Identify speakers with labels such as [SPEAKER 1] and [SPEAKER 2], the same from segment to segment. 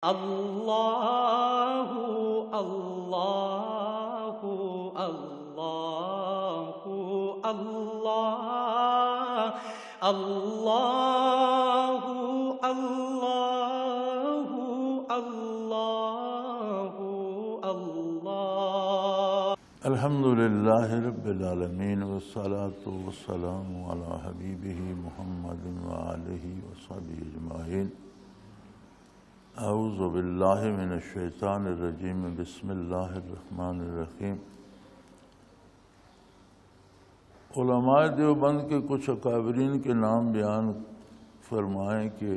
[SPEAKER 1] اللہ اللہ اللہ اللہ اللہ اللہ اللہ اللہ
[SPEAKER 2] الحمدللہ رب العالمین والصلاة والسلام علی حبیبہ محمد وآلہ وصحبہ اجمعین۔ اعوذ باللہ من الشیطان الرجیم، بسم اللہ الرحمن الرحیم۔ علماء دیوبند کے کچھ اکابرین کے نام بیان فرمائیں کہ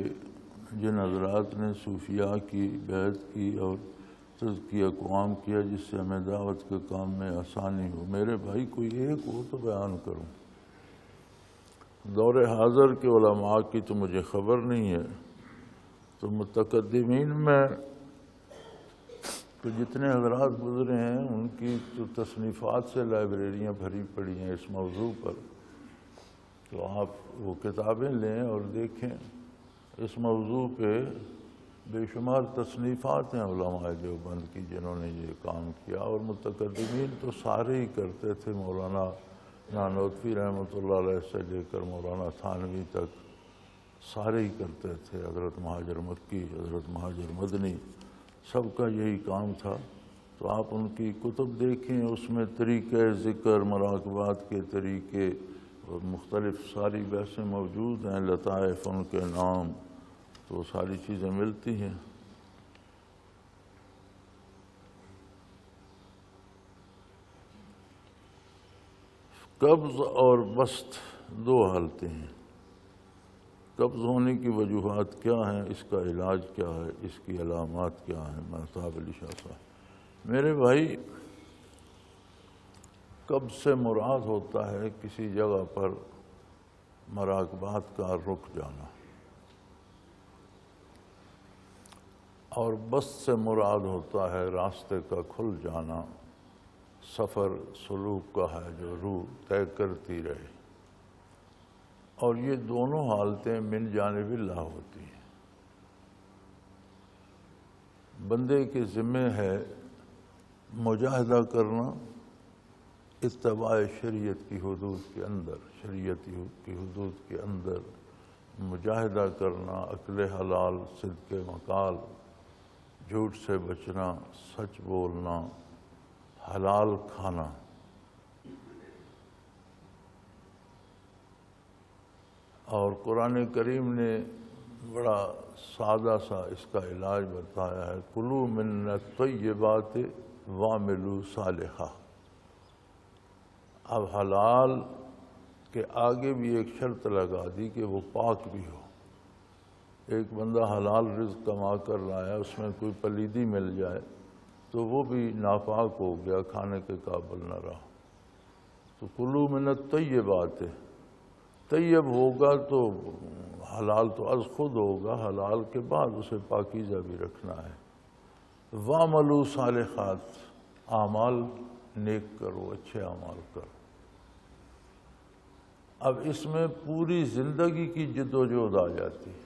[SPEAKER 2] جن حضرات نے صوفیاء کی بیعت کی اور تزکیہ اقوام کیا جس سے ہمیں دعوت کے کام میں آسانی ہو۔ میرے بھائی کوئی ایک ہو تو بیان کروں۔ دور حاضر کے علماء کی تو مجھے خبر نہیں ہے، تو متقدمین میں تو جتنے حضرات گزرے ہیں ان کی تو تصنیفات سے لائبریریاں بھری پڑی ہیں اس موضوع پر، تو آپ وہ کتابیں لیں اور دیکھیں۔ اس موضوع پہ بے شمار تصنیفات ہیں علماء دیوبند کی جنہوں نے یہ کام کیا، اور متقدمین تو سارے ہی کرتے تھے، مولانا نانوتوی رحمۃ اللہ علیہ سے لے کر مولانا تھانوی تک سارے ہی کرتے تھے، حضرت مہاجر مکی، حضرت مہاجر مدنی، سب کا یہی کام تھا۔ تو آپ ان کی کتب دیکھیں، اس میں طریقے ذکر، مراقبات کے طریقے اور مختلف ساری بحثیں موجود ہیں، لطائف ان کے نام، تو ساری چیزیں ملتی ہیں۔ قبض اور بسط دو حالتیں ہیں۔ قبض ہونے کی وجوہات کیا ہیں، اس کا علاج کیا ہے، اس کی علامات کیا ہیں؟ مہتاب علی شاہ صاحب، میرے بھائی، قبض سے مراد ہوتا ہے کسی جگہ پر مراقبات کا رک جانا، اور بسط سے مراد ہوتا ہے راستے کا کھل جانا، سفر سلوک کا ہے جو روح طے کرتی رہے، اور یہ دونوں حالتیں من جانب اللہ ہوتی ہیں۔ بندے کے ذمہ ہے مجاہدہ کرنا اتباع شریعت کی حدود کے اندر، شریعت کی حدود کے اندر مجاہدہ کرنا، اکل حلال، صدق مقال، جھوٹ سے بچنا، سچ بولنا، حلال کھانا۔ اور قرآن کریم نے بڑا سادہ سا اس کا علاج بتایا ہے، کلوا من الطیبات واعملوا صالحا۔ اب حلال کے آگے بھی ایک شرط لگا دی کہ وہ پاک بھی ہو۔ ایک بندہ حلال رزق کما کر لایا، اس میں کوئی پلیدی مل جائے تو وہ بھی ناپاک ہو گیا، کھانے کے قابل نہ رہا۔ تو کلوا من الطیبات، طیب ہوگا تو حلال تو از خود ہوگا، حلال کے بعد اسے پاکیزہ بھی رکھنا ہے۔ وَاعْمَلُوا صالحات، اعمال نیک کرو، اچھے اعمال کرو۔ اب اس میں پوری زندگی کی جد و جہد آ جاتی ہے۔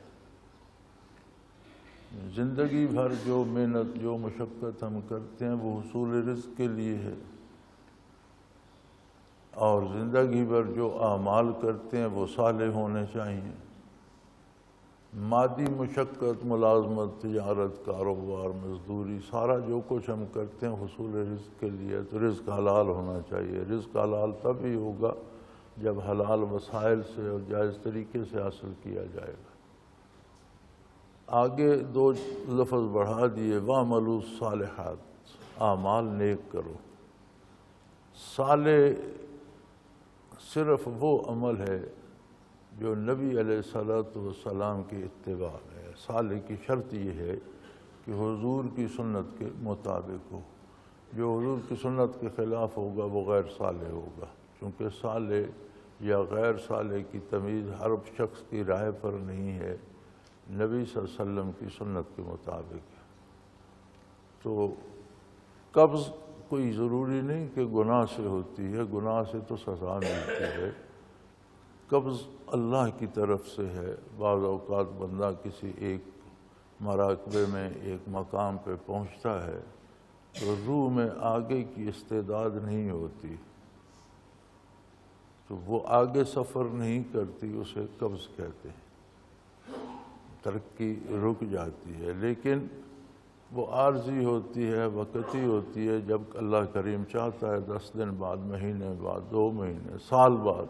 [SPEAKER 2] زندگی بھر جو محنت، جو مشقت ہم کرتے ہیں وہ حصول رزق کے لیے ہے، اور زندگی بھر جو اعمال کرتے ہیں وہ صالح ہونے چاہیے۔ مادی مشقت، ملازمت، تجارت، کاروبار، مزدوری، سارا جو کچھ ہم کرتے ہیں حصول رزق کے لیے، تو رزق حلال ہونا چاہیے۔ رزق حلال تب ہی ہوگا جب حلال وسائل سے اور جائز طریقے سے حاصل کیا جائے گا۔ آگے دو لفظ بڑھا دیے، وَاعْمَلُوا الصَّالِحَاتِ، اعمال نیک کرو۔ صالح صرف وہ عمل ہے جو نبی علیہ السلام کی اتباع ہے۔ صالح کی شرط یہ ہے کہ حضور کی سنت کے مطابق ہو۔ جو حضور کی سنت کے خلاف ہوگا وہ غیر صالح ہوگا، چونکہ صالح یا غیر صالح کی تمیز ہر شخص کی رائے پر نہیں ہے، نبی صلی اللہ علیہ وسلم کی سنت کے مطابق ہے۔ تو قبض کوئی ضروری نہیں کہ گناہ سے ہوتی ہے، گناہ سے تو سزا ملتی ہے۔ قبض اللہ کی طرف سے ہے۔ بعض اوقات بندہ کسی ایک مراقبے میں ایک مقام پہ پہنچتا ہے تو روح میں آگے کی استعداد نہیں ہوتی، تو وہ آگے سفر نہیں کرتی، اسے قبض کہتے ہیں، ترقی رک جاتی ہے۔ لیکن وہ عارضی ہوتی ہے، وقتی ہوتی ہے، جب اللہ کریم چاہتا ہے 10 دن بعد، مہینے بعد، 2 مہینے، سال بعد،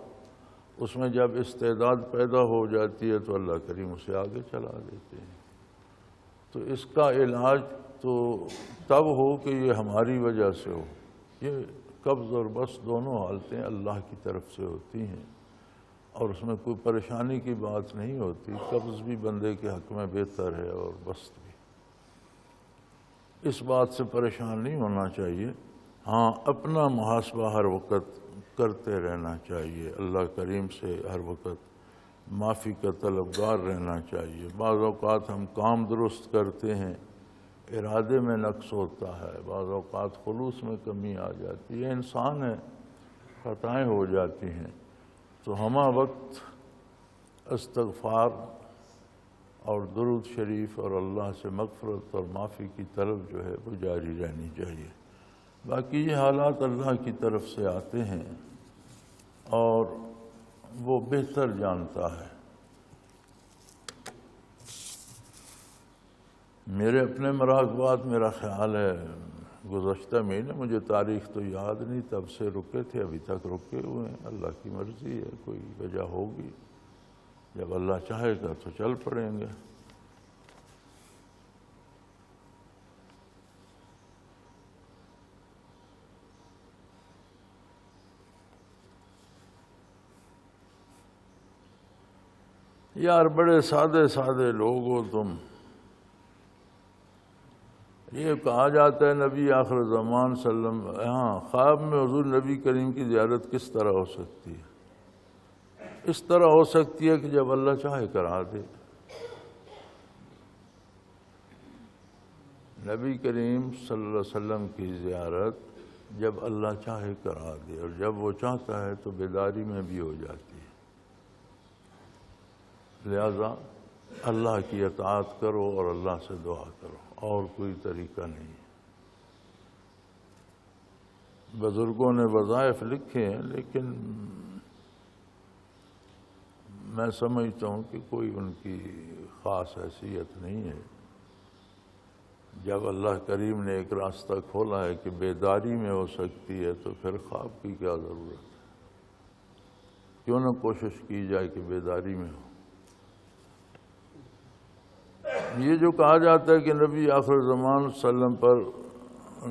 [SPEAKER 2] اس میں جب استعداد پیدا ہو جاتی ہے تو اللہ کریم اسے آگے چلا دیتے ہیں۔ تو اس کا علاج تو تب ہو کہ یہ ہماری وجہ سے ہو، یہ قبض اور بس دونوں حالتیں اللہ کی طرف سے ہوتی ہیں، اور اس میں کوئی پریشانی کی بات نہیں ہوتی۔ قبض بھی بندے کے حق میں بہتر ہے اور بسط بھی۔ اس بات سے پریشان نہیں ہونا چاہیے، ہاں اپنا محاسبہ ہر وقت کرتے رہنا چاہیے، اللہ کریم سے ہر وقت معافی کا طلبگار رہنا چاہیے۔ بعض اوقات ہم کام درست کرتے ہیں، ارادے میں نقص ہوتا ہے، بعض اوقات خلوص میں کمی آ جاتی ہے، انسان ہے، خطائیں ہو جاتی ہیں، تو ہمہ وقت استغفار اور درود شریف اور اللہ سے مغفرت اور معافی کی طلب جو ہے وہ جاری رہنی چاہیے۔ باقی یہ حالات اللہ کی طرف سے آتے ہیں اور وہ بہتر جانتا ہے۔ میرے اپنے مراقبات، میرا خیال ہے گزشتہ مہینے، مجھے تاریخ تو یاد نہیں، تب سے رکے تھے، ابھی تک رکے ہوئے ہیں۔ اللہ کی مرضی ہے، کوئی وجہ ہوگی، جب اللہ چاہے گا تو چل پڑیں گے۔ یار بڑے سادے سادے لوگ ہو تم۔ یہ کہا جاتا ہے نبی آخر زمان صلی اللہ علیہ وسلم، ہاں خواب میں حضور نبی کریم کی زیارت کس طرح ہو سکتی ہے؟ اس طرح ہو سکتی ہے کہ جب اللہ چاہے کرا دے۔ نبی کریم صلی اللہ علیہ وسلم کی زیارت جب اللہ چاہے کرا دے، اور جب وہ چاہتا ہے تو بیداری میں بھی ہو جاتی ہے۔ لہذا اللہ کی اطاعت کرو اور اللہ سے دعا کرو، اور کوئی طریقہ نہیں ہے۔ بزرگوں نے وظائف لکھے ہیں، لیکن میں سمجھتا ہوں کہ کوئی ان کی خاص حیثیت نہیں ہے۔ جب اللہ کریم نے ایک راستہ کھولا ہے کہ بیداری میں ہو سکتی ہے، تو پھر خواب کی کیا ضرورت ہے؟ کیوں نہ کوشش کی جائے کہ بیداری میں ہو۔ یہ جو کہا جاتا ہے کہ نبی آخر زمان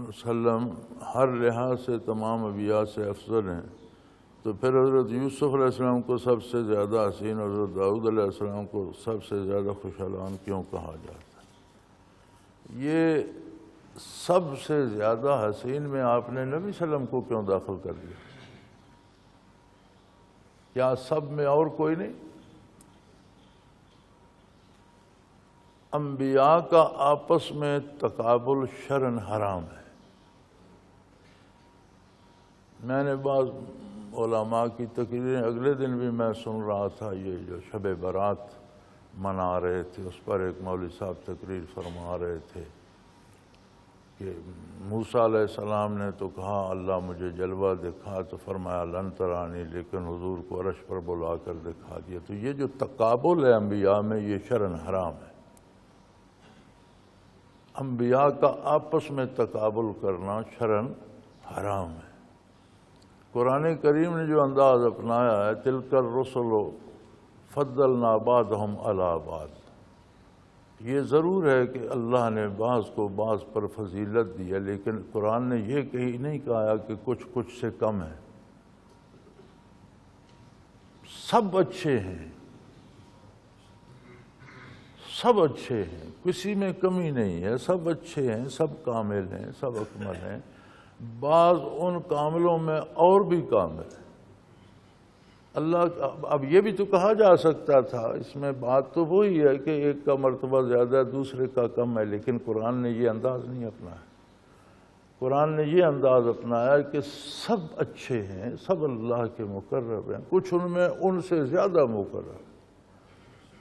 [SPEAKER 2] وسلم ہر لحاظ سے تمام انبیاء سے افضل ہیں، تو پھر حضرت یوسف علیہ السلام کو سب سے زیادہ حسین، حضرت داؤد علیہ السلام کو سب سے زیادہ خوشحالان کیوں کہا جاتا ہے؟ یہ سب سے زیادہ حسین میں آپ نے نبی صلی اللہ علیہ وسلم کو کیوں داخل کر دیا؟ کیا سب میں اور کوئی نہیں؟ انبیاء کا آپس میں تقابل شرعاً حرام ہے۔ میں نے بعض علماء کی تقریریں اگلے دن بھی میں سن رہا تھا، یہ جو شب برات منا رہے تھے، اس پر ایک مولوی صاحب تقریر فرما رہے تھے کہ موسیٰ علیہ السلام نے تو کہا اللہ مجھے جلوہ دکھا، تو فرمایا لن ترانی، لیکن حضور کو عرش پر بلا کر دکھا دیا۔ تو یہ جو تقابل ہے انبیاء میں، یہ شرعاً حرام ہے۔ انبیاء کا آپس میں تقابل کرنا شرعاً حرام ہے۔ قرآن کریم نے جو انداز اپنایا ہے، تلک الرسل فضلنا بعضهم علی بعض، یہ ضرور ہے کہ اللہ نے بعض کو بعض پر فضیلت دی ہے، لیکن قرآن نے یہ کہیں نہیں کہا کہ کچھ سے کم ہے۔ سب اچھے ہیں، سب اچھے ہیں، کسی میں کمی نہیں ہے، سب اچھے ہیں، سب کامل ہیں، سب اکمل ہیں۔ بعض ان کاملوں میں اور بھی کامل ہے۔ اللہ اب یہ بھی تو کہا جا سکتا تھا، اس میں بات تو وہی ہے کہ ایک کا مرتبہ زیادہ ہے، دوسرے کا کم ہے، لیکن قرآن نے یہ انداز نہیں اپنایا۔ قرآن نے یہ انداز اپنایا کہ سب اچھے ہیں، سب اللہ کے مقرب ہیں، کچھ ان میں ان سے زیادہ مقرب ہیں۔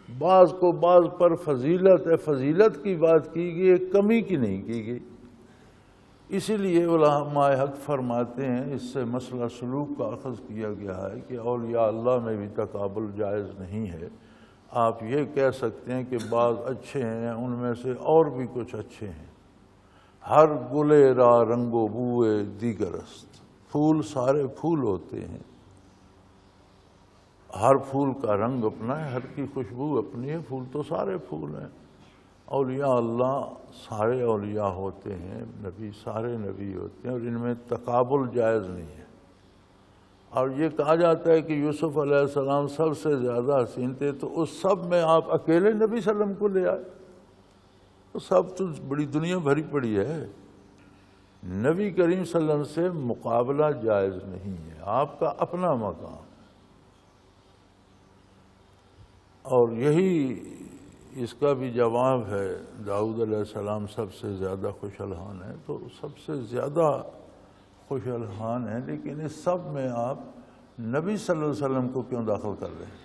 [SPEAKER 2] بعض کو بعض پر فضیلت ہے، فضیلت کی بات کی گئی، کمی کی نہیں کی گئی۔ اسی لیے علماء حق فرماتے ہیں اس سے مسئلہ سلوک کا اخذ کیا گیا ہے کہ اولیاء اللہ میں بھی تقابل جائز نہیں ہے۔ آپ یہ کہہ سکتے ہیں کہ بعض اچھے ہیں، ان میں سے اور بھی کچھ اچھے ہیں۔ ہر گلے را رنگ و بوئے دیگر است، پھول سارے پھول ہوتے ہیں، ہر پھول کا رنگ اپنا ہے، ہر کی خوشبو اپنی ہے، پھول تو سارے پھول ہیں۔ اولیاء اللہ سارے اولیاء ہوتے ہیں، نبی سارے نبی ہوتے ہیں، اور ان میں تقابل جائز نہیں ہے۔ اور یہ کہا جاتا ہے کہ یوسف علیہ السلام سب سے زیادہ حسین تھے، تو اس سب میں آپ اکیلے نبی صلی اللہ علیہ وسلم کو لے آئے؟ تو سب تو بڑی دنیا بھری پڑی ہے، نبی کریم صلی اللہ علیہ وسلم سے مقابلہ جائز نہیں ہے، آپ کا اپنا مقام۔ اور یہی اس کا بھی جواب ہے، داؤد علیہ السلام سب سے زیادہ خوش الحان ہیں، تو سب سے زیادہ خوش الحان ہیں، لیکن اس سب میں آپ نبی صلی اللہ علیہ وسلم کو کیوں داخل کر رہے ہیں؟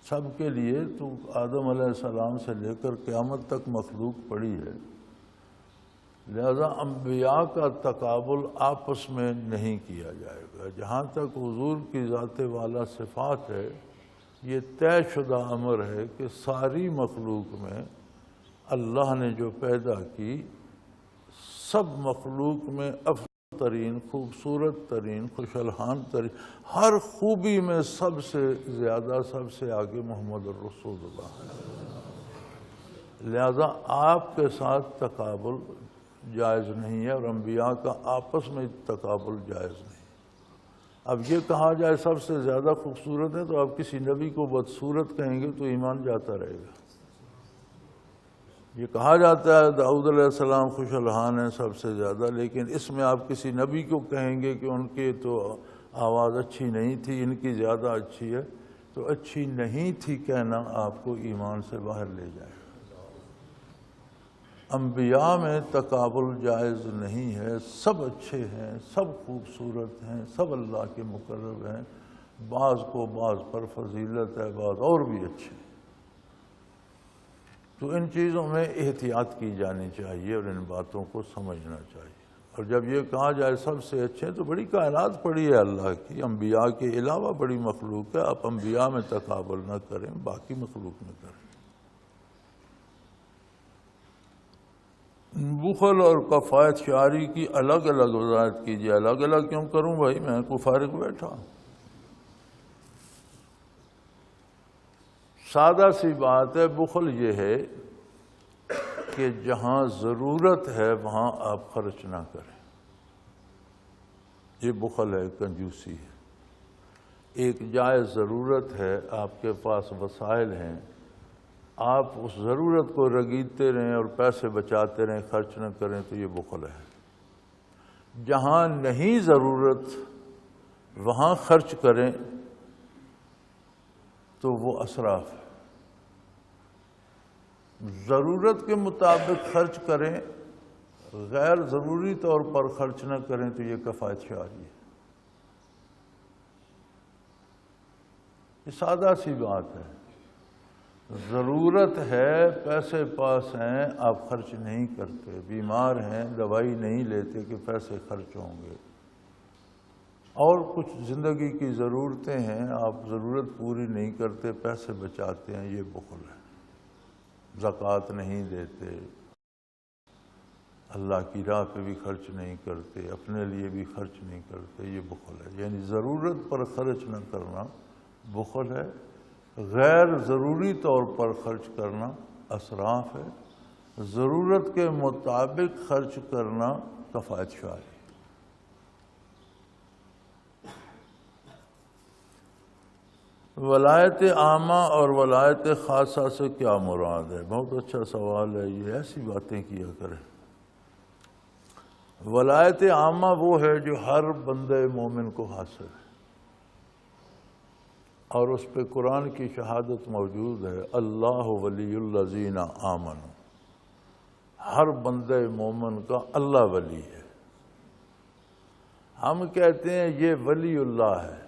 [SPEAKER 2] سب کے لیے تو آدم علیہ السلام سے لے کر قیامت تک مخلوق پڑی ہے، لہذا انبیاء کا تقابل آپس میں نہیں کیا جائے گا۔ جہاں تک حضور کی ذات والا صفات ہے، یہ طے شدہ امر ہے کہ ساری مخلوق میں اللہ نے جو پیدا کی، سب مخلوق میں افضل ترین، خوبصورت ترین، خوش الحان ترین، ہر خوبی میں سب سے زیادہ، سب سے آگے محمد الرسول اللہ ہے۔ لہذا آپ کے ساتھ تقابل جائز نہیں ہے، اور انبیاء کا آپس میں تقابل جائز نہیں۔ اب یہ کہا جائے سب سے زیادہ خوبصورت ہے، تو آپ کسی نبی کو بدصورت کہیں گے تو ایمان جاتا رہے گا۔ یہ کہا جاتا ہے داؤد علیہ السلام خوش الحان ہیں سب سے زیادہ، لیکن اس میں آپ کسی نبی کو کہیں گے کہ ان کی تو آواز اچھی نہیں تھی، ان کی زیادہ اچھی ہے، تو اچھی نہیں تھی کہنا آپ کو ایمان سے باہر لے جائے۔ انبیاء میں تقابل جائز نہیں ہے، سب اچھے ہیں، سب خوبصورت ہیں، سب اللہ کے مقرب ہیں، بعض کو بعض پر فضیلت ہے، بعض اور بھی اچھے ہیں۔ تو ان چیزوں میں احتیاط کی جانی چاہیے اور ان باتوں کو سمجھنا چاہیے۔ اور جب یہ کہا جائے سب سے اچھے ہیں، تو بڑی کائنات پڑی ہے اللہ کی، انبیاء کے علاوہ بڑی مخلوق ہے، آپ انبیاء میں تقابل نہ کریں، باقی مخلوق میں کریں۔ بخل اور کفایت شعاری کی الگ الگ وضاحت کیجیے۔ الگ الگ کیوں کروں بھائی، میں کو فارغ بیٹھا۔ سادہ سی بات ہے، بخل یہ ہے کہ جہاں ضرورت ہے وہاں آپ خرچ نہ کریں، یہ بخل ہے، کنجوسی ہے۔ ایک جائز ضرورت ہے، آپ کے پاس وسائل ہیں، آپ اس ضرورت کو رگیدتے رہیں اور پیسے بچاتے رہیں، خرچ نہ کریں، تو یہ بخل ہے۔ جہاں نہیں ضرورت وہاں خرچ کریں تو وہ اسراف ہے۔ ضرورت کے مطابق خرچ کریں، غیر ضروری طور پر خرچ نہ کریں، تو یہ کفایت شعاری ہے۔ یہ سادہ سی بات ہے۔ ضرورت ہے، پیسے پاس ہیں، آپ خرچ نہیں کرتے، بیمار ہیں، دوائی نہیں لیتے کہ پیسے خرچ ہوں گے، اور کچھ زندگی کی ضرورتیں ہیں، آپ ضرورت پوری نہیں کرتے، پیسے بچاتے ہیں، یہ بخل ہے۔ زکوٰۃ نہیں دیتے، اللہ کی راہ پہ بھی خرچ نہیں کرتے، اپنے لیے بھی خرچ نہیں کرتے، یہ بخل ہے۔ یعنی ضرورت پر خرچ نہ کرنا بخل ہے، غیر ضروری طور پر خرچ کرنا اسراف ہے، ضرورت کے مطابق خرچ کرنا کفایت شعاری۔ ولایت عامہ اور ولایت خاصہ سے کیا مراد ہے؟ بہت اچھا سوال ہے یہ، ایسی باتیں کیا کریں۔ ولایت عامہ وہ ہے جو ہر بندے مومن کو حاصل ہے، اور اس پہ قرآن کی شہادت موجود ہے، اللہ ولی الذین آمنوا، ہر بندے مومن کا اللہ ولی ہے۔ ہم کہتے ہیں یہ ولی اللہ ہے،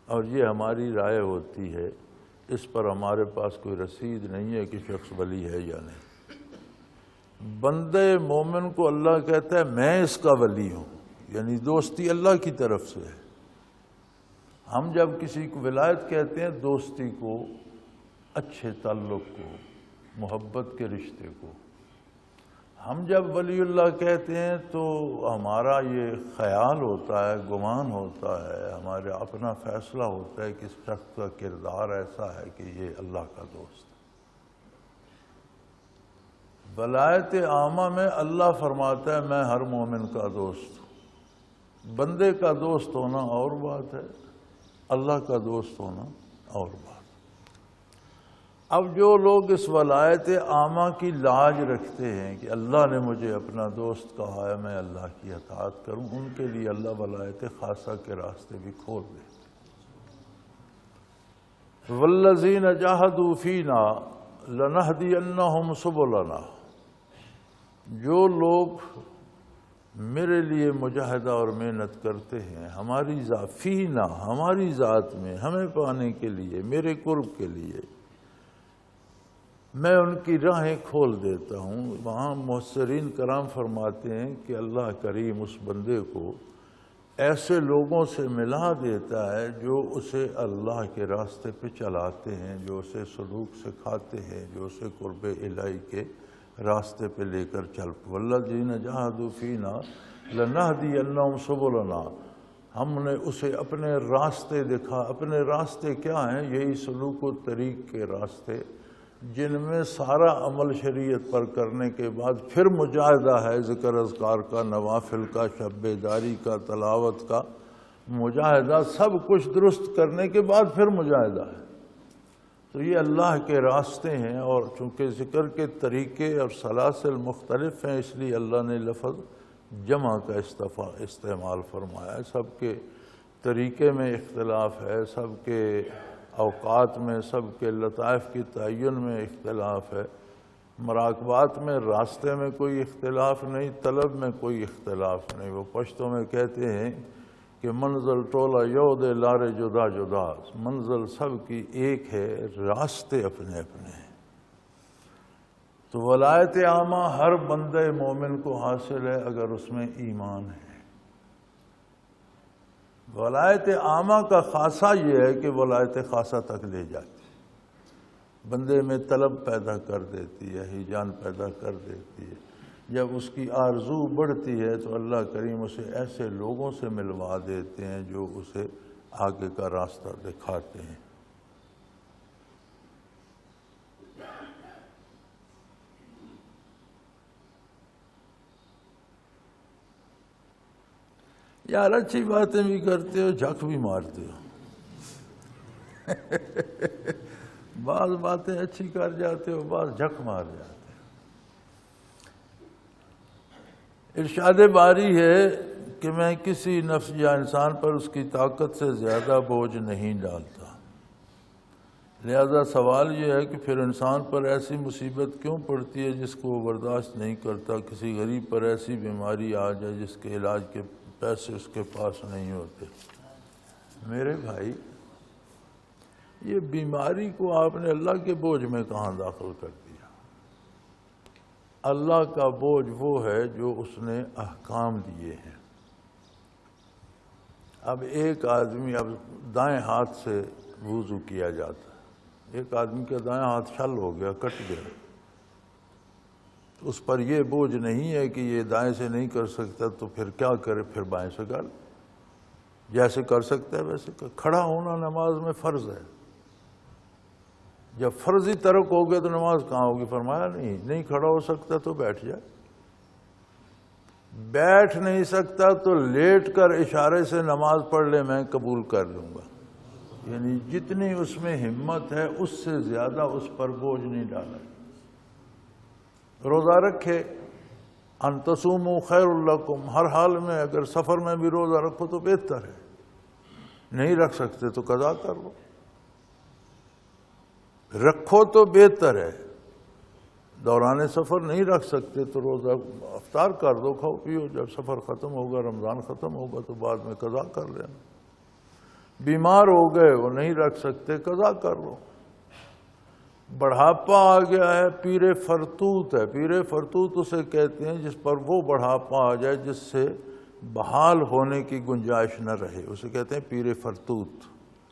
[SPEAKER 2] اور یہ ہماری رائے ہوتی ہے، اس پر ہمارے پاس کوئی رسید نہیں ہے کہ شخص ولی ہے یا نہیں۔ بندے مومن کو اللہ کہتا ہے میں اس کا ولی ہوں، یعنی دوستی اللہ کی طرف سے ہے۔ ہم جب کسی کو ولایت کہتے ہیں دوستی کو، اچھے تعلق کو، محبت کے رشتے کو۔ ہم جب ولی اللہ کہتے ہیں تو ہمارا یہ خیال ہوتا ہے، گمان ہوتا ہے، ہمارا اپنا فیصلہ ہوتا ہے کہ اس شخص کا کردار ایسا ہے کہ یہ اللہ کا دوست ہے۔ ولایت عامہ میں اللہ فرماتا ہے میں ہر مومن کا دوست ہوں۔ بندے کا دوست ہونا اور بات ہے، اللہ کا دوست ہونا اور بات۔ اب جو لوگ اس ولایت عامہ کی لاج رکھتے ہیں کہ اللہ نے مجھے اپنا دوست کہا ہے میں اللہ کی اطاعت کروں، ان کے لیے اللہ ولایت خاصہ کے راستے بھی کھول دے۔ والذین جاہدوا فینا لنہدینہم سبلنا، جو لوگ میرے لیے مجاہدہ اور محنت کرتے ہیں ہماری ذات فینا، ہماری ذات میں ہمیں پانے کے لیے، میرے قرب کے لیے، میں ان کی راہیں کھول دیتا ہوں۔ وہاں مفسرین کرام فرماتے ہیں کہ اللہ کریم اس بندے کو ایسے لوگوں سے ملا دیتا ہے جو اسے اللہ کے راستے پہ چلاتے ہیں، جو اسے سلوک سکھاتے ہیں، جو اسے قرب الہی کے راستے پہ لے کر چل۔ والذین جاہدوا فینا لنہدینہم سبلنا، ہم نے اسے اپنے راستے دکھا۔ اپنے راستے کیا ہیں؟ یہی سلوک و طریق کے راستے جن میں سارا عمل شریعت پر کرنے کے بعد پھر مجاہدہ ہے، ذکر اذکار کا، نوافل کا، شب بیداری کا، تلاوت کا مجاہدہ، سب کچھ درست کرنے کے بعد پھر مجاہدہ ہے۔ تو یہ اللہ کے راستے ہیں، اور چونکہ ذکر کے طریقے اور سلاسل مختلف ہیں اس لیے اللہ نے لفظ جمع کا استعمال فرمایا ہے۔ سب کے طریقے میں اختلاف ہے، سب کے اوقات میں، سب کے لطائف کی تعین میں اختلاف ہے، مراقبات میں، راستے میں کوئی اختلاف نہیں، طلب میں کوئی اختلاف نہیں۔ وہ پشتوں میں کہتے ہیں کہ منزل ٹولہ یو دے لارے جدا جدا، منزل سب کی ایک ہے، راستے اپنے اپنے ہیں۔ تو ولایت عامہ ہر بندے مومن کو حاصل ہے اگر اس میں ایمان ہے۔ ولایت عامہ کا خاصہ یہ ہے کہ ولایت خاصہ تک لے جاتی ہے، بندے میں طلب پیدا کر دیتی ہے، ہیجان پیدا کر دیتی ہے۔ جب اس کی آرزو بڑھتی ہے تو اللہ کریم اسے ایسے لوگوں سے ملوا دیتے ہیں جو اسے آگے کا راستہ دکھاتے ہیں۔ یار اچھی باتیں بھی کرتے ہو، جھک بھی مارتے ہو۔ بعض باتیں اچھی کر جاتے ہو، بعض جھک مار جاتے ہو۔ ارشاد باری ہے کہ میں کسی نفس یا انسان پر اس کی طاقت سے زیادہ بوجھ نہیں ڈالتا۔ لہذا سوال یہ ہے کہ پھر انسان پر ایسی مصیبت کیوں پڑتی ہے جس کو وہ برداشت نہیں کرتا؟ کسی غریب پر ایسی بیماری آ جائے جس کے علاج کے پیسے اس کے پاس نہیں ہوتے۔ میرے بھائی، یہ بیماری کو آپ نے اللہ کے بوجھ میں کہاں داخل کر دیا؟ اللہ کا بوجھ وہ ہے جو اس نے احکام دیے ہیں۔ اب ایک آدمی، اب دائیں ہاتھ سے وضو کیا جاتا ہے، ایک آدمی کا دائیں ہاتھ شل ہو گیا، کٹ گیا، اس پر یہ بوجھ نہیں ہے کہ یہ دائیں سے نہیں کر سکتا تو پھر کیا کرے، پھر بائیں سے کر، جیسے کر سکتا ہے ویسے کر۔ کھڑا ہونا نماز میں فرض ہے، جب فرض ہی ترک ہو گیا تو نماز کہاں ہوگی؟ فرمایا نہیں کھڑا ہو سکتا تو بیٹھ جائے، بیٹھ نہیں سکتا تو لیٹ کر اشارے سے نماز پڑھ لے، میں قبول کر لوں گا۔ یعنی جتنی اس میں ہمت ہے اس سے زیادہ اس پر بوجھ نہیں ڈالا۔ روزہ رکھے، ان تصوموا خیر لکم، ہر حال میں اگر سفر میں بھی روزہ رکھو تو بہتر ہے، نہیں رکھ سکتے تو قضا کر لو، رکھو تو بہتر ہے۔ دوران سفر نہیں رکھ سکتے تو روزہ افطار کر دو، کھاؤ پیو، جب سفر ختم ہوگا، رمضان ختم ہوگا تو بعد میں قضا کر لینا۔ بیمار ہو گئے وہ نہیں رکھ سکتے، قضا کر لو۔ بڑھاپا آ گیا ہے، پیر فرتوت ہے، پیر فرتوت اسے کہتے ہیں جس پر وہ بڑھاپا آ جائے جس سے بحال ہونے کی گنجائش نہ رہے، اسے کہتے ہیں پیر فرتوت،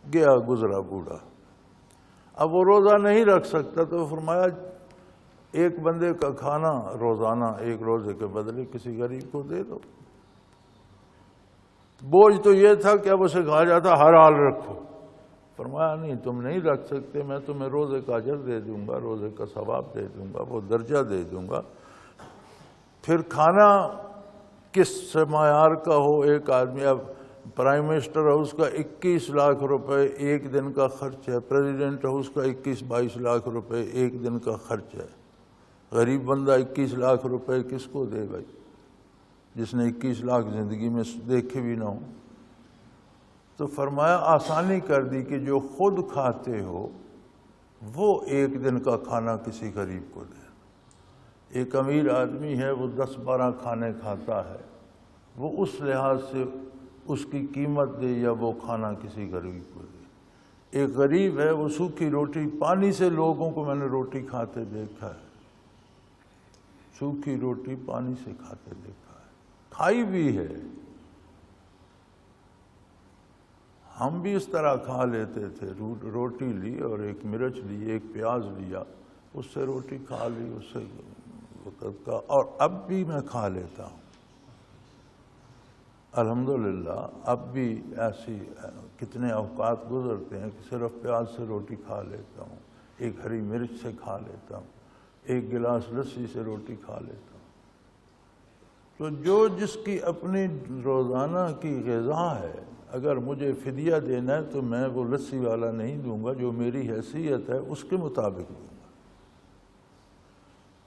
[SPEAKER 2] گیا گزرا بوڑھا۔ اب وہ روزہ نہیں رکھ سکتا تو فرمایا ایک بندے کا کھانا روزانہ ایک روزے کے بدلے کسی غریب کو دے دو۔ بوجھ تو یہ تھا کہ اب اسے کہا جاتا ہر حال رکھو، فرمایا نہیں تم نہیں رکھ سکتے، میں تمہیں روزے کا اجر دے دوں گا، روزے کا ثواب دے دوں گا، وہ درجہ دے دوں گا۔ پھر کھانا کس معیار کا ہو، ایک آدمی اب پرائم منسٹر ہے، اس کا 21 لاکھ روپے ایک دن کا خرچ ہے، پریزیڈنٹ ہے، اس کا 21-22 لاکھ روپے ایک دن کا خرچ ہے۔ غریب بندہ 21 لاکھ روپے کس کو دے بھائی، جس نے 21 لاکھ زندگی میں دیکھے بھی نہ ہوں؟ تو فرمایا آسانی کر دی کہ جو خود کھاتے ہو وہ ایک دن کا کھانا کسی غریب کو دے۔ ایک امیر آدمی ہے، وہ 10-12 کھانے کھاتا ہے، وہ اس لحاظ سے اس کی قیمت دے یا وہ کھانا کسی غریب کو دے۔ ایک غریب ہے، وہ سوکھی روٹی پانی سے، لوگوں کو میں نے روٹی کھاتے دیکھا ہے، سوکھی روٹی پانی سے کھاتے دیکھا ہے، کھائی بھی ہے۔ ہم بھی اس طرح کھا لیتے تھے، روٹی لی اور ایک مرچ لی، ایک پیاز لیا، اس سے روٹی کھا لی، اس سے وقت کا، اور اب بھی میں کھا لیتا ہوں الحمدللہ۔ اب بھی ایسی کتنے اوقات گزرتے ہیں کہ صرف پیاز سے روٹی کھا لیتا ہوں، ایک ہری مرچ سے کھا لیتا ہوں، ایک گلاس لسی سے روٹی کھا لیتا ہوں۔ تو جو جس کی اپنی روزانہ کی غذا ہے، اگر مجھے فدیہ دینا ہے تو میں وہ لسی والا نہیں دوں گا، جو میری حیثیت ہے اس کے مطابق دوں گا۔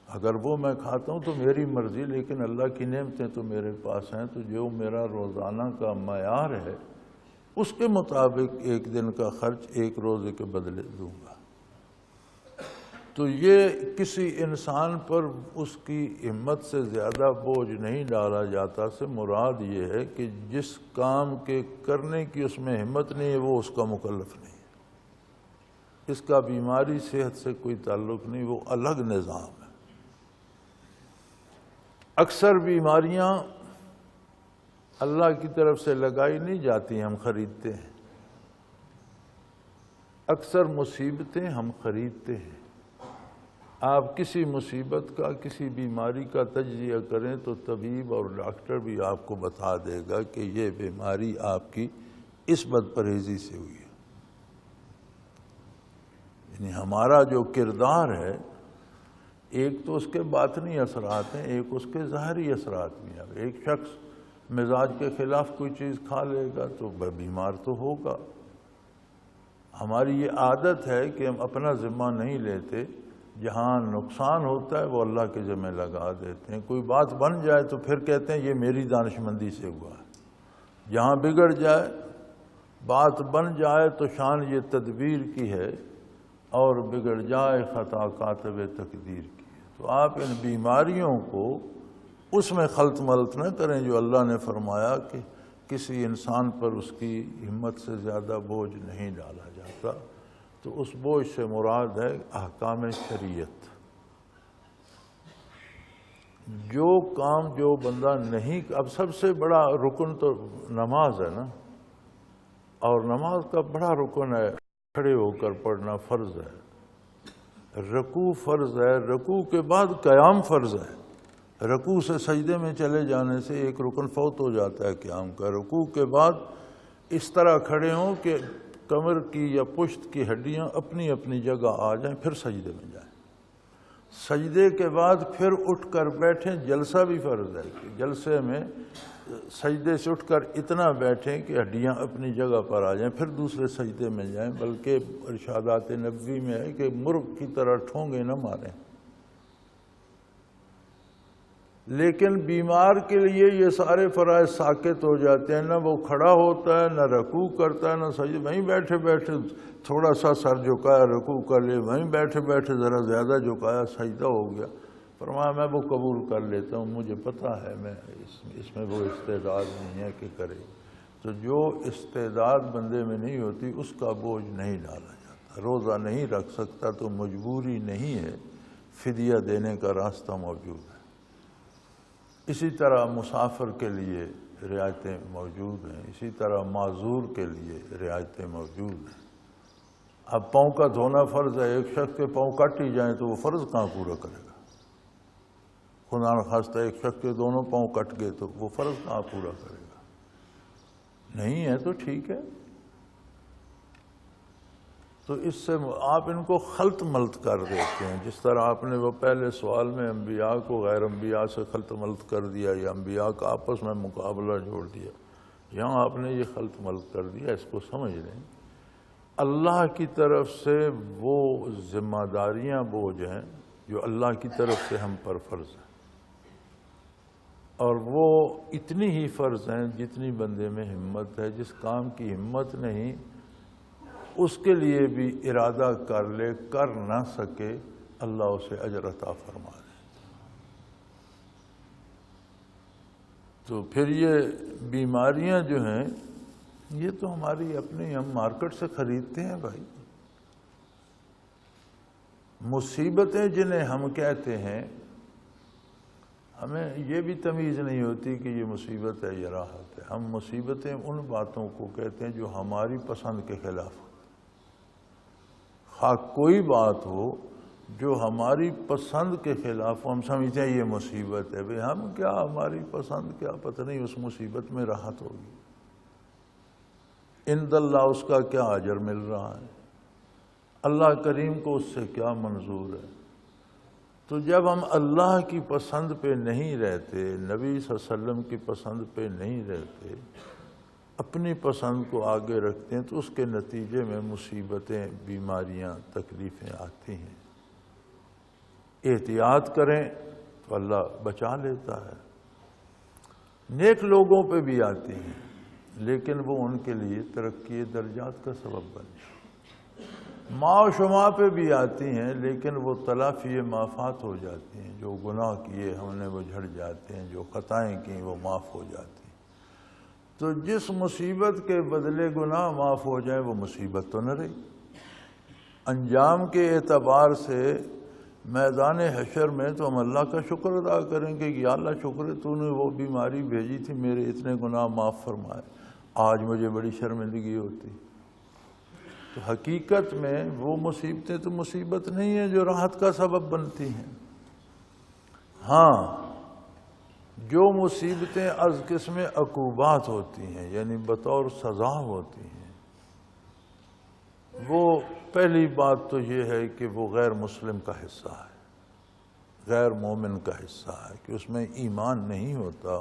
[SPEAKER 2] اگر وہ میں کھاتا ہوں تو میری مرضی، لیکن اللہ کی نعمتیں تو میرے پاس ہیں، تو جو میرا روزانہ کا معیار ہے اس کے مطابق ایک دن کا خرچ ایک روزے کے بدلے دوں گا۔ تو یہ کسی انسان پر اس کی ہمت سے زیادہ بوجھ نہیں ڈالا جاتا، سے مراد یہ ہے کہ جس کام کے کرنے کی اس میں ہمت نہیں ہے وہ اس کا مکلف نہیں ہے، اس کا بیماری صحت سے کوئی تعلق نہیں، وہ الگ نظام ہے۔ اکثر بیماریاں اللہ کی طرف سے لگائی نہیں جاتی، ہم خریدتے ہیں۔ اکثر مصیبتیں ہم خریدتے ہیں۔ آپ کسی مصیبت کا، کسی بیماری کا تجزیہ کریں تو طبیب اور ڈاکٹر بھی آپ کو بتا دے گا کہ یہ بیماری آپ کی اس بد پرہیزی سے ہوئی ہے۔ یعنی ہمارا جو کردار ہے، ایک تو اس کے باطنی اثرات ہیں، ایک اس کے ظاہری اثرات بھی ہیں۔ ایک شخص مزاج کے خلاف کوئی چیز کھا لے گا تو بیمار تو ہوگا۔ ہماری یہ عادت ہے کہ ہم اپنا ذمہ نہیں لیتے، جہاں نقصان ہوتا ہے وہ اللہ کے ذمہ لگا دیتے ہیں۔ کوئی بات بن جائے تو پھر کہتے ہیں یہ میری دانش مندی سے ہوا ہے۔ جہاں بگڑ جائے، بات بن جائے تو شان یہ تدبیر کی ہے، اور بگڑ جائے خطا کاتب تقدیر کی ہے۔ تو آپ ان بیماریوں کو اس میں خلط ملط نہ کریں جو اللہ نے فرمایا کہ کسی انسان پر اس کی ہمت سے زیادہ بوجھ نہیں ڈالا جاتا۔ تو اس بوجھ سے مراد ہے احکام شریعت۔ جو کام جو بندہ نہیں، اب سب سے بڑا رکن تو نماز ہے نا، اور نماز کا بڑا رکن ہے کھڑے ہو کر پڑھنا، فرض ہے۔ رکوع فرض ہے، رکوع کے بعد قیام فرض ہے۔ رکوع سے سجدے میں چلے جانے سے ایک رکن فوت ہو جاتا ہے قیام کا۔ رکوع کے بعد اس طرح کھڑے ہوں کہ کمر کی یا پشت کی ہڈیاں اپنی اپنی جگہ آ جائیں، پھر سجدے میں جائیں۔ سجدے کے بعد پھر اٹھ کر بیٹھیں، جلسہ بھی فرض ہے کہ جلسے میں سجدے سے اٹھ کر اتنا بیٹھیں کہ ہڈیاں اپنی جگہ پر آ جائیں، پھر دوسرے سجدے میں جائیں۔ بلکہ ارشادات نبوی میں ہے کہ مرغ کی طرح ٹھونگے نہ ماریں۔ لیکن بیمار کے لیے یہ سارے فرائض ساقط ہو جاتے ہیں، نہ وہ کھڑا ہوتا ہے، نہ رکوع کرتا ہے، نہ سجدے، وہیں بیٹھے بیٹھے تھوڑا سا سر جھکایا رکوع کر لے، وہیں بیٹھے بیٹھے ذرا زیادہ جھکایا سجدہ ہو گیا۔ فرمایا میں وہ قبول کر لیتا ہوں، مجھے پتہ ہے میں اس میں وہ استعداد نہیں ہے کہ کرے۔ تو جو استعداد بندے میں نہیں ہوتی اس کا بوجھ نہیں ڈالا جاتا. روزہ نہیں رکھ سکتا تو مجبوری نہیں ہے، فدیہ دینے کا راستہ موجود ہے. اسی طرح مسافر کے لیے رعایتیں موجود ہیں، اسی طرح معذور کے لیے رعایتیں موجود ہیں. اب پاؤں کا دھونا فرض ہے، ایک شخص کے پاؤں کٹ ہی جائیں تو وہ فرض کہاں پورا کرے گا؟ خدا نخواستہ ایک شخص کے دونوں پاؤں کٹ گئے تو وہ فرض کہاں پورا کرے گا؟ نہیں ہے تو ٹھیک ہے. تو اس سے آپ ان کو خلط ملط کر دیتے ہیں، جس طرح آپ نے وہ پہلے سوال میں انبیاء کو غیر انبیاء سے خلط ملط کر دیا یا انبیاء کا آپس میں مقابلہ جوڑ دیا. یہاں آپ نے یہ خلط ملط کر دیا. اس کو سمجھ لیں، اللہ کی طرف سے وہ ذمہ داریاں بوجھ ہیں جو اللہ کی طرف سے ہم پر فرض ہیں، اور وہ اتنی ہی فرض ہیں جتنی بندے میں ہمت ہے. جس کام کی ہمت نہیں اس کے لیے بھی ارادہ کر لے، کر نہ سکے، اللہ اسے اجر عطا فرما دے. تو پھر یہ بیماریاں جو ہیں یہ تو ہماری اپنی، ہم مارکیٹ سے خریدتے ہیں بھائی. مصیبتیں جنہیں ہم کہتے ہیں، ہمیں یہ بھی تمیز نہیں ہوتی کہ یہ مصیبت ہے یا راحت ہے. ہم مصیبتیں ان باتوں کو کہتے ہیں جو ہماری پسند کے خلاف ہو. خواہ کوئی بات ہو جو ہماری پسند کے خلاف ہو، ہم سمجھتے ہیں یہ مصیبت ہے. بھئی ہم کیا، ہماری پسند کیا، پتہ نہیں اس مصیبت میں راحت ہوگی. عند اللہ اس کا کیا اجر مل رہا ہے، اللہ کریم کو اس سے کیا منظور ہے. تو جب ہم اللہ کی پسند پہ نہیں رہتے، نبی صلی اللہ علیہ وسلم کی پسند پہ نہیں رہتے، اپنی پسند کو آگے رکھتے ہیں، تو اس کے نتیجے میں مصیبتیں، بیماریاں، تکلیفیں آتی ہیں. احتیاط کریں تو اللہ بچا لیتا ہے. نیک لوگوں پہ بھی آتی ہیں لیکن وہ ان کے لیے ترقی درجات کا سبب بن جائے. ماں و شما پہ بھی آتی ہیں لیکن وہ تلافی معافات ہو جاتی ہیں. جو گناہ کیے ہم نے وہ جھڑ جاتے ہیں، جو خطائیں کی وہ معاف ہو جاتی ہیں. تو جس مصیبت کے بدلے گناہ معاف ہو جائے وہ مصیبت تو نہ رہی. انجام کے اعتبار سے میدان حشر میں تو ہم اللہ کا شکر ادا کریں گے کہ یا اللہ شکر ہے تو نے وہ بیماری بھیجی تھی، میرے اتنے گناہ معاف فرمائے، آج مجھے بڑی شرمندگی ہوتی. تو حقیقت میں وہ مصیبتیں تو مصیبت نہیں ہیں جو راحت کا سبب بنتی ہیں. ہاں، جو مصیبتیں از قسم عقوبات ہوتی ہیں، یعنی بطور سزا ہوتی ہیں، وہ پہلی بات تو یہ ہے کہ وہ غیر مسلم کا حصہ ہے، غیر مومن کا حصہ ہے کہ اس میں ایمان نہیں ہوتا.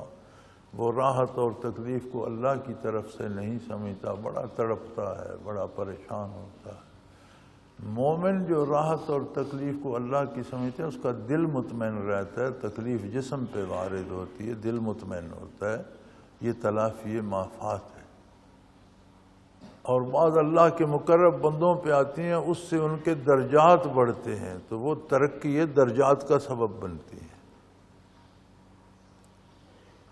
[SPEAKER 2] وہ راحت اور تکلیف کو اللہ کی طرف سے نہیں سمجھتا، بڑا تڑپتا ہے، بڑا پریشان ہوتا ہے. مومن جو راحت اور تکلیف کو اللہ کی سمجھتے ہیں، اس کا دل مطمئن رہتا ہے. تکلیف جسم پہ وارد ہوتی ہے، دل مطمئن ہوتا ہے. یہ تلافی معافات ہے. اور بعض اللہ کے مقرب بندوں پہ آتی ہیں، اس سے ان کے درجات بڑھتے ہیں تو وہ ترقی درجات کا سبب بنتی ہیں.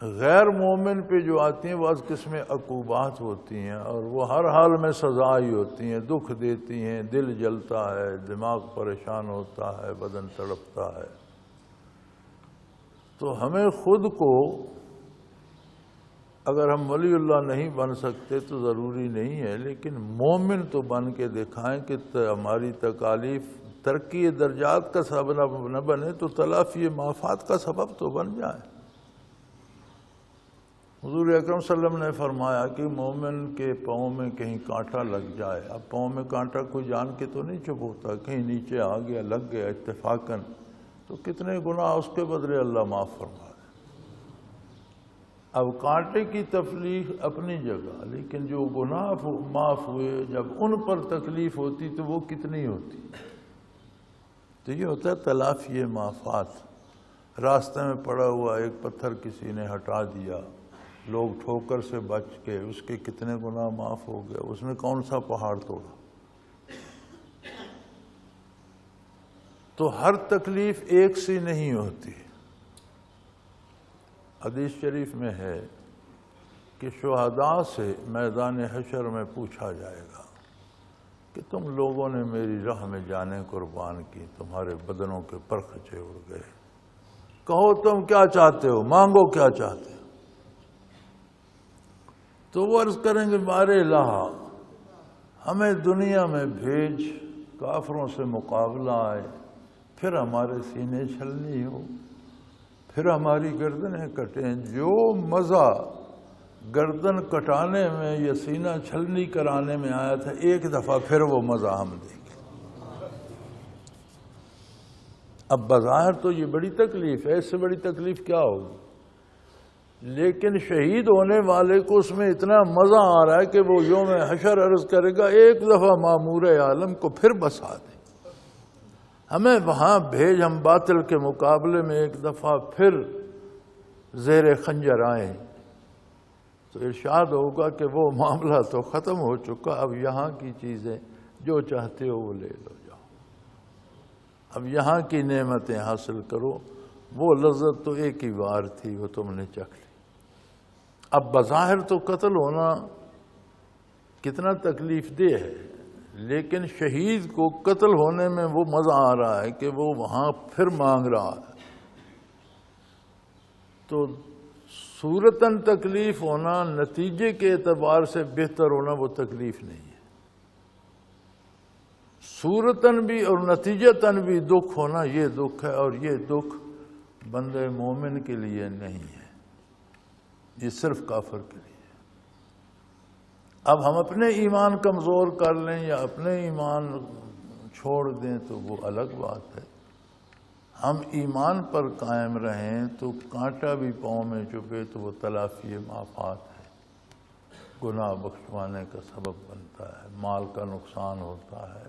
[SPEAKER 2] غیر مومن پہ جو آتی ہیں وہ از قسم عقوبات ہوتی ہیں اور وہ ہر حال میں سزا ہی ہوتی ہیں، دکھ دیتی ہیں، دل جلتا ہے، دماغ پریشان ہوتا ہے، بدن تڑپتا ہے. تو ہمیں خود کو، اگر ہم ولی اللہ نہیں بن سکتے تو ضروری نہیں ہے، لیکن مومن تو بن کے دکھائیں کہ ہماری تکالیف ترقی درجات کا سبب نہ بنے تو تلافی معافات کا سبب تو بن جائے. حضور اکرم صلی اللہ علیہ وسلم نے فرمایا کہ مومن کے پاؤں میں کہیں کانٹا لگ جائے. اب پاؤں میں کانٹا کوئی جان کے تو نہیں چھپوتا، کہیں نیچے آ گیا، لگ گیا اتفاقاً، تو کتنے گناہ اس کے بدلے اللہ معاف فرما دے. اب کانٹے کی تکلیف اپنی جگہ، لیکن جو گناہ معاف ہوئے جب ان پر تکلیف ہوتی تو وہ کتنی ہوتی. تو یہ ہوتا ہے تلافی معافات. راستے میں پڑا ہوا ایک پتھر کسی نے ہٹا دیا، لوگ ٹھوکر سے بچ کے، اس کے کتنے گناہ معاف ہو گئے. اس نے کون سا پہاڑ توڑا. تو ہر تکلیف ایک سی نہیں ہوتی. حدیث شریف میں ہے کہ شہداء سے میدان حشر میں پوچھا جائے گا کہ تم لوگوں نے میری راہ میں جانیں قربان کی، تمہارے بدنوں کے پرخچے اڑ گئے، کہو تم کیا چاہتے ہو، مانگو کیا چاہتے ہو؟ تو وہ عرض کریں گے بارے الہ ہمیں دنیا میں بھیج، کافروں سے مقابلہ آئے، پھر ہمارے سینے چھلنی ہو، پھر ہماری گردنیں کٹیں۔ جو مزہ گردن کٹانے میں یا سینہ چھلنی کرانے میں آیا تھا، ایک دفعہ پھر وہ مزہ ہم دیں گے۔ اب بظاہر تو یہ بڑی تکلیف ہے، اس سے بڑی تکلیف کیا ہوگی؟ لیکن شہید ہونے والے کو اس میں اتنا مزہ آ رہا ہے کہ وہ یوم حشر عرض کرے گا ایک دفعہ مامور عالم کو پھر بسا دے، ہمیں وہاں بھیج، ہم باطل کے مقابلے میں ایک دفعہ پھر زیر خنجر آئیں۔ تو ارشاد ہوگا کہ وہ معاملہ تو ختم ہو چکا، اب یہاں کی چیزیں جو چاہتے ہو وہ لے لو جاؤ، اب یہاں کی نعمتیں حاصل کرو، وہ لذت تو ایک ہی بار تھی، وہ تم نے چکھ لی۔ اب بظاہر تو قتل ہونا کتنا تکلیف دہ ہے، لیکن شہید کو قتل ہونے میں وہ مزہ آ رہا ہے کہ وہ وہاں پھر مانگ رہا ہے۔ تو صورتاً تکلیف ہونا نتیجے کے اعتبار سے بہتر ہونا وہ تکلیف نہیں ہے، صورتاً بھی اور نتیجتاً بھی دکھ ہونا یہ دکھ ہے، اور یہ دکھ بندے مومن کے لیے نہیں ہے، یہ صرف کافر کے لیے۔ اب ہم اپنے ایمان کمزور کر لیں یا اپنے ایمان چھوڑ دیں تو وہ الگ بات ہے، ہم ایمان پر قائم رہیں تو کانٹا بھی پاؤں میں چبھے تو وہ تلافی معافات ہے، گناہ بخشوانے کا سبب بنتا ہے، مال کا نقصان ہوتا ہے،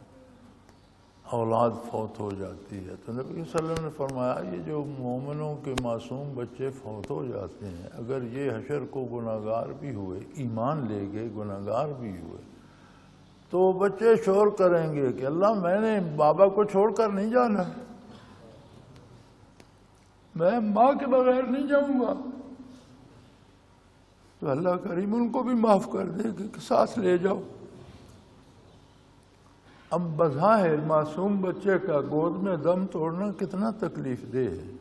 [SPEAKER 2] اولاد فوت ہو جاتی ہے۔ تو نبی صلی اللہ علیہ وسلم نے فرمایا یہ جو مومنوں کے معصوم بچے فوت ہو جاتے ہیں، اگر یہ حشر کو گناہگار بھی ہوئے، ایمان لے گئے، گناہگار بھی ہوئے، تو بچے شور کریں گے کہ اللہ میں نے بابا کو چھوڑ کر نہیں جانا، میں ماں کے بغیر نہیں جاؤں گا۔ تو اللہ کریم ان کو بھی معاف کر دے کہ ساتھ لے جاؤ۔ اب بظاہر معصوم بچے کا گود میں دم توڑنا کتنا تکلیف دہ ہے،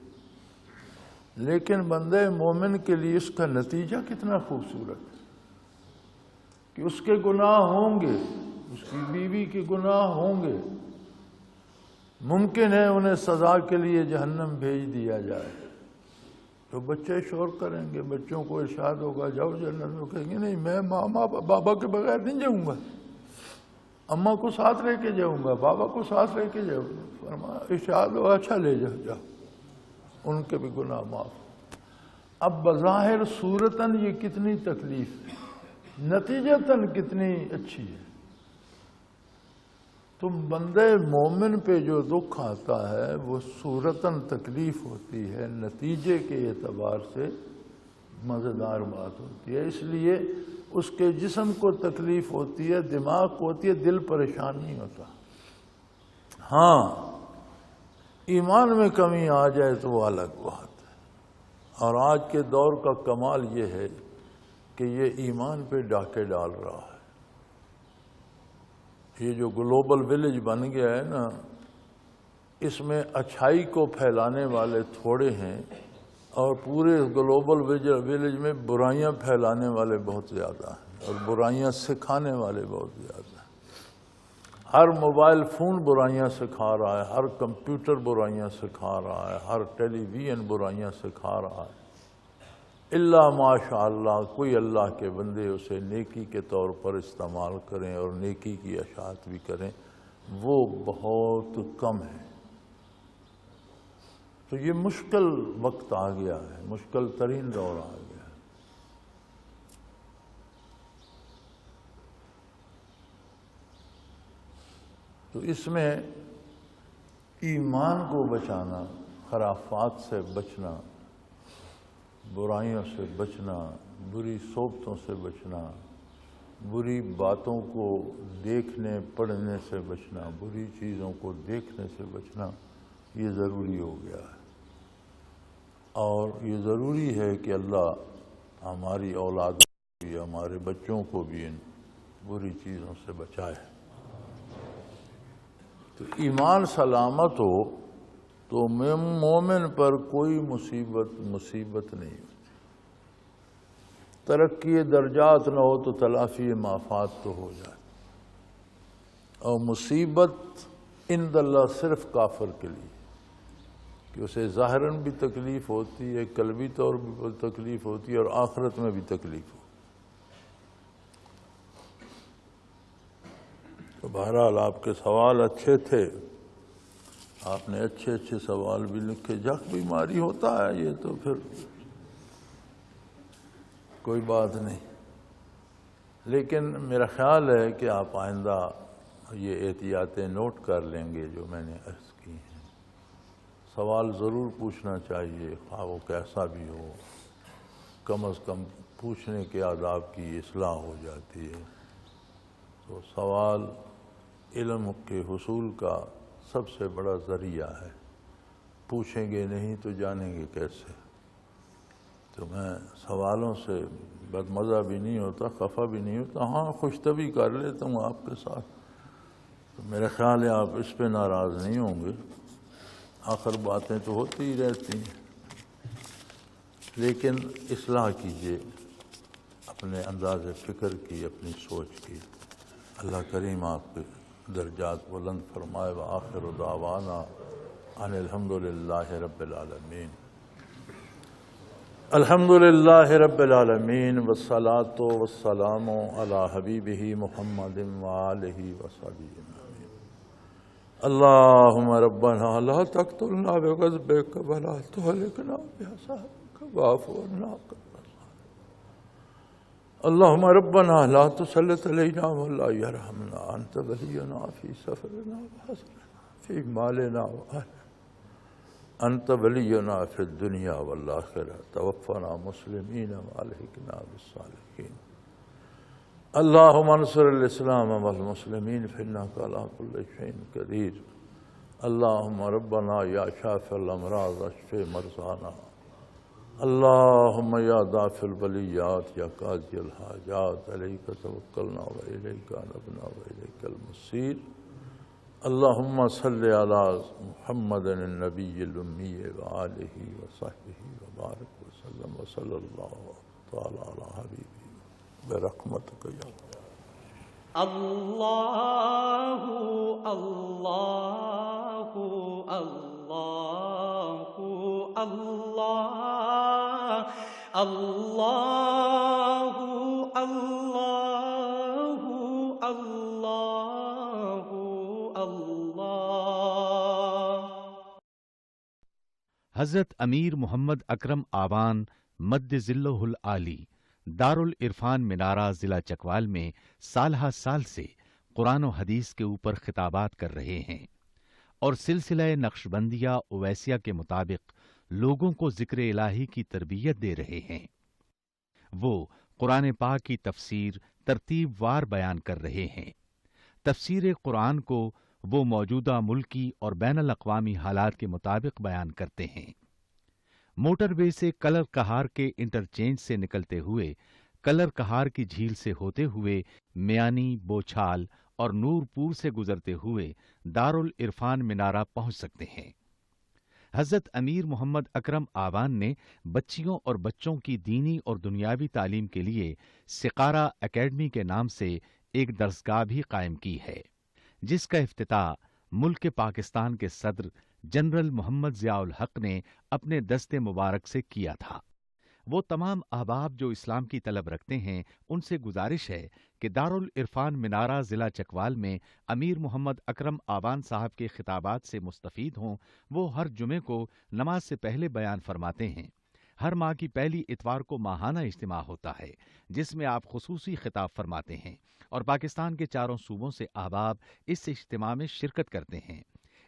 [SPEAKER 2] لیکن بندے مومن کے لیے اس کا نتیجہ کتنا خوبصورت ہے کہ اس کے گناہ ہوں گے، اس کی بیوی کے گناہ ہوں گے، ممکن ہے انہیں سزا کے لیے جہنم بھیج دیا جائے، تو بچے شور کریں گے، بچوں کو ارشاد ہوگا جاؤ جنت میں، کہیں گے نہیں میں ماما بابا کے بغیر نہیں جاؤں گا، اماں کو ساتھ لے کے جاؤں گا، بابا کو ساتھ لے کے جاؤں گا۔ فرمایا ارشاد ہو اچھا لے جاؤ، ان کے بھی گناہ معاف۔ اب بظاہر صورتاً یہ کتنی تکلیف ہے، نتیجتاً کتنی اچھی ہے۔ تم بندے مومن پہ جو دکھ آتا ہے وہ صورتاً تکلیف ہوتی ہے، نتیجے کے اعتبار سے مزیدار بات ہوتی ہے، اس لیے اس کے جسم کو تکلیف ہوتی ہے، دماغ کو ہوتی ہے، دل پریشان نہیں ہوتا۔ ہاں ایمان میں کمی آ جائے تو وہ الگ بات ہے، اور آج کے دور کا کمال یہ ہے کہ یہ ایمان پہ ڈاکے ڈال رہا ہے۔ یہ جو گلوبل ویلیج بن گیا ہے نا، اس میں اچھائی کو پھیلانے والے تھوڑے ہیں اور پورے گلوبل ویلیج میں برائیاں پھیلانے والے بہت زیادہ ہیں اور برائیاں سکھانے والے بہت زیادہ ہیں۔ ہر موبائل فون برائیاں سکھا رہا ہے، ہر کمپیوٹر برائیاں سکھا رہا ہے، ہر ٹیلی ویژن برائیاں سکھا رہا ہے، اللہ ماشاء اللہ کوئی اللہ کے بندے اسے نیکی کے طور پر استعمال کریں اور نیکی کی اشاعت بھی کریں، وہ بہت کم ہے۔ تو یہ مشکل وقت آ گیا ہے، مشکل ترین دور آ گیا ہے۔ تو اس میں ایمان کو بچانا، خرافات سے بچنا، برائیوں سے بچنا، بری صحبتوں سے بچنا، بری باتوں کو دیکھنے پڑھنے سے بچنا، بری چیزوں کو دیکھنے سے بچنا، یہ ضروری ہو گیا ہے۔ اور یہ ضروری ہے کہ اللہ ہماری اولاد یہ ہمارے بچوں کو بھی ان بری چیزوں سے بچائے۔ تو ایمان سلامت ہو تو مومن پر کوئی مصیبت نہیں ہوتی۔ ترقی درجات نہ ہو تو تلافی مآفات تو ہو جائے، اور مصیبت عند اللہ صرف کافر کے لیے، کہ اسے ظاہراً بھی تکلیف ہوتی ہے، قلبی طور بھی تکلیف ہوتی ہے، اور آخرت میں بھی تکلیف ہو۔ تو بہرحال آپ کے سوال اچھے تھے، آپ نے اچھے سوال بھی لکھے۔ جخ بیماری ہوتا ہے یہ تو پھر کوئی بات نہیں، لیکن میرا خیال ہے کہ آپ آئندہ یہ احتیاطیں نوٹ کر لیں گے جو میں نے عرض کی ہیں۔ سوال ضرور پوچھنا چاہیے، خواہ وہ کیسا بھی ہو، کم از کم پوچھنے کے آداب کی اصلاح ہو جاتی ہے۔ تو سوال علم کے حصول کا سب سے بڑا ذریعہ ہے، پوچھیں گے نہیں تو جانیں گے کیسے؟ تو میں سوالوں سے بدمزہ بھی نہیں ہوتا، خفا بھی نہیں ہوتا، ہاں خوش طبعی کر لیتا ہوں آپ کے ساتھ۔ تو میرا خیال ہے آپ اس پہ ناراض نہیں ہوں گے، آخر باتیں تو ہوتی ہی رہتی ہیں، لیکن اصلاح کیجیے اپنے انداز فکر کی، اپنی سوچ کی۔ اللہ کریم آپ کے درجات بلند فرمائے۔ وآخر دعوانا ان الحمدللہ رب العالمین۔ الحمدللہ رب العالمین، والصلاة والسلام علی حبیبہ محمد وآلہ وصحبہ اجمعین۔ اللہم ربنا لا تقتلنا بغضبک ولا تہلکنا بعذابک واعف عنا۔ اللہم ربنا لا تسلط علینا من لا یرحمنا، انت ولینا فی سفرنا وحزننا فی مالنا وآلنا، انت ولینا فی الدنیا والآخرہ، توفنا مسلمین والحقنا بالصالحین۔ اللہم انصر الاسلام والمسلمین فإنک علی کل شیء قدیر۔ اللہم ربنا یا شافی الامراض اشف مرضانا، اللہم یا دافع البلیات یا قاضی الحاجات، علیک توکلنا وإلیک انبنا وإلیک المصیر۔ اللہم صلی علی محمد النبی الامی وآلہ وصحبہ وبارک وسلم، وصلی اللہ تعالی علی حبیبہ برحمتک یا
[SPEAKER 1] اللہ اللہ اللہ اللہ اللہ اللہ اللہ اللہ۔
[SPEAKER 3] حضرت امیر محمد اکرم آوان مد ظلہ العالی دارالعرفان منارہ ضلع چکوال میں سالہ سال سے قرآن و حدیث کے اوپر خطابات کر رہے ہیں، اور سلسلہ نقشبندیہ اویسیہ کے مطابق لوگوں کو ذکر الہی کی تربیت دے رہے ہیں۔ وہ قرآن پاک کی تفسیر ترتیب وار بیان کر رہے ہیں۔ تفسیر قرآن کو وہ موجودہ ملکی اور بین الاقوامی حالات کے مطابق بیان کرتے ہیں۔ موٹر وے سے کلر کہار کے انٹرچینج سے نکلتے ہوئے، کلر کہار کی جھیل سے ہوتے ہوئے، میانی، بوچھال اور نورپور سے گزرتے ہوئے دارالعرفان منارہ پہنچ سکتے ہیں۔ حضرت امیر محمد اکرم آوان نے بچیوں اور بچوں کی دینی اور دنیاوی تعلیم کے لیے سقارہ اکیڈمی کے نام سے ایک درسگاہ بھی قائم کی ہے، جس کا افتتاح ملک پاکستان کے صدر جنرل محمد ضیاء الحق نے اپنے دست مبارک سے کیا تھا۔ وہ تمام احباب جو اسلام کی طلب رکھتے ہیں، ان سے گزارش ہے کہ دارالعرفان منارہ ضلع چکوال میں امیر محمد اکرم آوان صاحب کے خطابات سے مستفید ہوں۔ وہ ہر جمعے کو نماز سے پہلے بیان فرماتے ہیں۔ ہر ماہ کی پہلی اتوار کو ماہانہ اجتماع ہوتا ہے، جس میں آپ خصوصی خطاب فرماتے ہیں، اور پاکستان کے چاروں صوبوں سے احباب اس اجتماع میں شرکت کرتے ہیں۔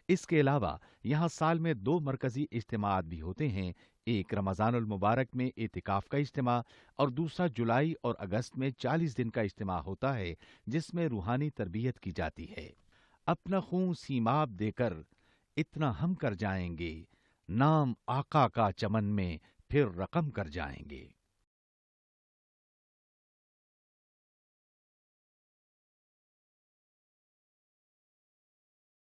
[SPEAKER 3] اس کے علاوہ یہاں سال میں 2 مرکزی اجتماعات بھی ہوتے ہیں، ایک رمضان المبارک میں اعتکاف کا اجتماع، اور دوسرا جولائی اور اگست میں 40 دن کا اجتماع ہوتا ہے، جس میں روحانی تربیت کی جاتی ہے۔ اپنا خون سیماب دے کر اتنا ہم کر جائیں گے، نام آقا کا چمن میں پھر رقم کر جائیں گے۔